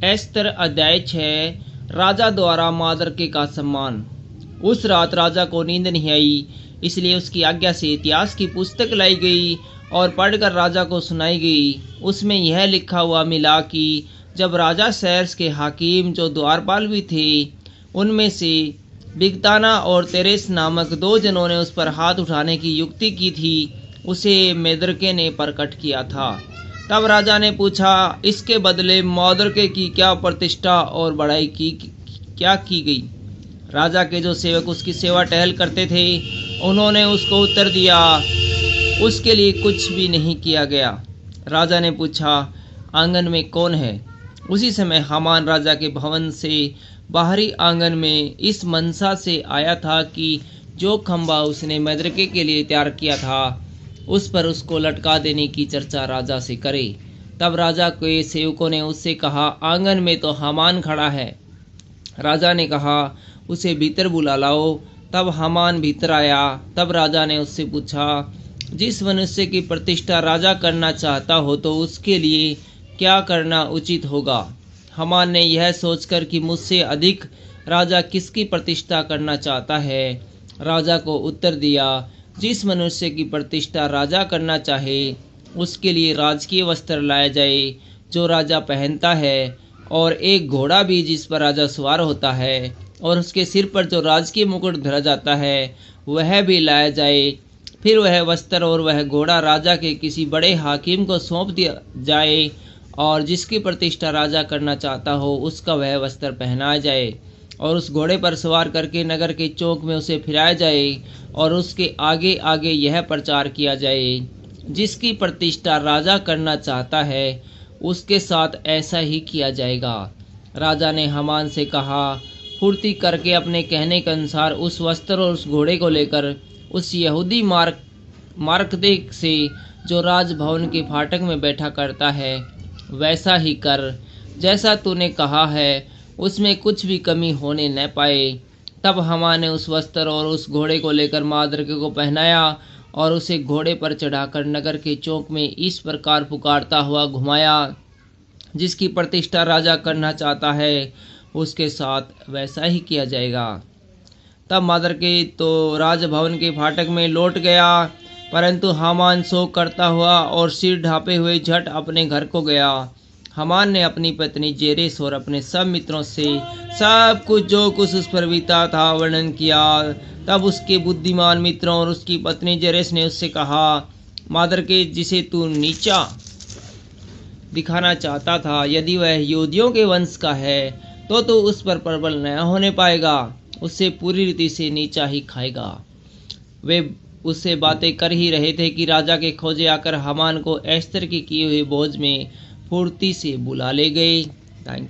एस्तर अध्याय 6 राजा द्वारा मादरके का सम्मान। उस रात राजा को नींद नहीं आई, इसलिए उसकी आज्ञा से इतिहास की पुस्तक लाई गई और पढ़कर राजा को सुनाई गई। उसमें यह लिखा हुआ मिला कि जब राजा सैर्स के हाकिम जो द्वारपाल भी थे, उनमें से बिगताना और तेरेस नामक 2 जनों ने उस पर हाथ उठाने की युक्ति की थी, उसे मेदरके ने प्रकट किया था। तब राजा ने पूछा, इसके बदले मौदरके की क्या प्रतिष्ठा और बड़ाई क्या की गई? राजा के जो सेवक उसकी सेवा टहल करते थे, उन्होंने उसको उत्तर दिया, उसके लिए कुछ भी नहीं किया गया। राजा ने पूछा, आंगन में कौन है? उसी समय हामान राजा के भवन से बाहरी आंगन में इस मनसा से आया था कि जो खंबा उसने मेदरके के लिए तैयार किया था, उस पर उसको लटका देने की चर्चा राजा से करे। तब राजा के सेवकों ने उससे कहा, आंगन में तो हामान खड़ा है। राजा ने कहा, उसे भीतर बुला लाओ। तब हामान भीतर आया। तब राजा ने उससे पूछा, जिस मनुष्य की प्रतिष्ठा राजा करना चाहता हो तो उसके लिए क्या करना उचित होगा? हामान ने यह सोचकर कि मुझसे अधिक राजा किसकी प्रतिष्ठा करना चाहता है, राजा को उत्तर दिया, जिस मनुष्य की प्रतिष्ठा राजा करना चाहे उसके लिए राजकीय वस्त्र लाया जाए जो राजा पहनता है, और एक घोड़ा भी जिस पर राजा सवार होता है, और उसके सिर पर जो राजकीय मुकुट धरा जाता है वह भी लाया जाए। फिर वह वस्त्र और वह घोड़ा राजा के किसी बड़े हाकिम को सौंप दिया जाए, और जिसकी प्रतिष्ठा राजा करना चाहता हो उसका वह वस्त्र पहनाया जाए, और उस घोड़े पर सवार करके नगर के चौक में उसे फिराया जाए, और उसके आगे आगे यह प्रचार किया जाए, जिसकी प्रतिष्ठा राजा करना चाहता है उसके साथ ऐसा ही किया जाएगा। राजा ने हामान से कहा, फुर्ती करके अपने कहने के अनुसार उस वस्त्र और उस घोड़े को लेकर उस यहूदी मार्कदे से जो राजभवन के फाटक में बैठा करता है वैसा ही कर, जैसा तूने कहा है, उसमें कुछ भी कमी होने न पाए। तब हामान ने उस वस्त्र और उस घोड़े को लेकर मदरके को पहनाया और उसे घोड़े पर चढ़ाकर नगर के चौक में इस प्रकार पुकारता हुआ घुमाया, जिसकी प्रतिष्ठा राजा करना चाहता है उसके साथ वैसा ही किया जाएगा। तब मदरके तो राजभवन के फाटक में लौट गया, परंतु हामान शोक करता हुआ और सिर ढांपे हुए झट अपने घर को गया। हामान ने अपनी पत्नी जेरेस और अपने सब मित्रों से सब कुछ जो कुछ उस पर बीता था वर्णन किया। तब उसके बुद्धिमान मित्रों और उसकी पत्नी जेरेस ने उससे कहा, मदरके जिसे तू नीचा दिखाना चाहता था, यदि वह यहूदियों के वंश का है तो तू उस पर प्रबल न होने पाएगा, उससे पूरी रीति से नीचा ही खाएगा। वे उससे बातें कर ही रहे थे कि राजा के खोजे आकर हामान को एस्तर की हुई भोज में फुर्ती से बुला ले गए। Thank you.